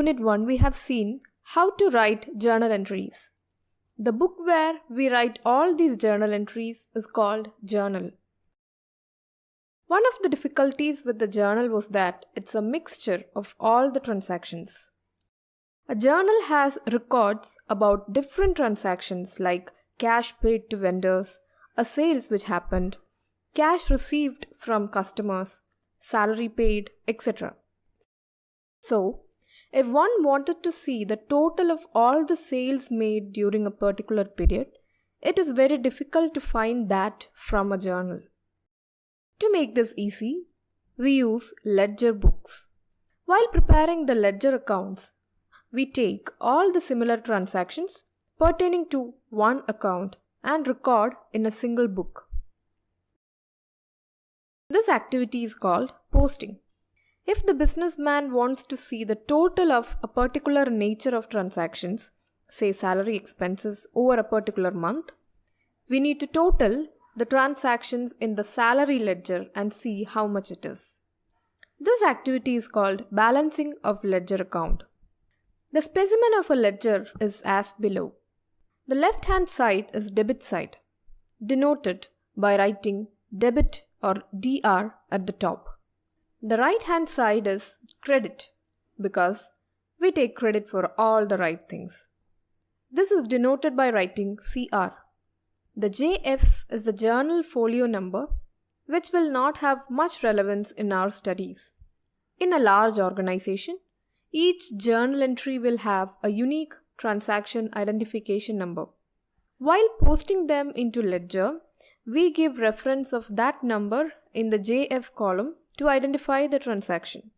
Unit 1, we have seen how to write journal entries. The book where we write all these journal entries is called journal. One of the difficulties with the journal was that it's a mixture of all the transactions. A journal has records about different transactions like cash paid to vendors, a sales which happened, cash received from customers, salary paid, etc. So, if one wanted to see the total of all the sales made during a particular period, it is very difficult to find that from a journal. To make this easy, we use ledger books. While preparing the ledger accounts, we take all the similar transactions pertaining to one account and record in a single book. This activity is called posting. If the businessman wants to see the total of a particular nature of transactions, say salary expenses over a particular month, we need to total the transactions in the salary ledger and see how much it is. This activity is called balancing of ledger account. The specimen of a ledger is as below. The left-hand side is debit side, denoted by writing debit or DR at the top. The right-hand side is credit because we take credit for all the right things. This is denoted by writing CR. The JF is the journal folio number, which will not have much relevance in our studies. In a large organization, each journal entry will have a unique transaction identification number. While posting them into ledger, we give reference of that number in the JF column to identify the transaction.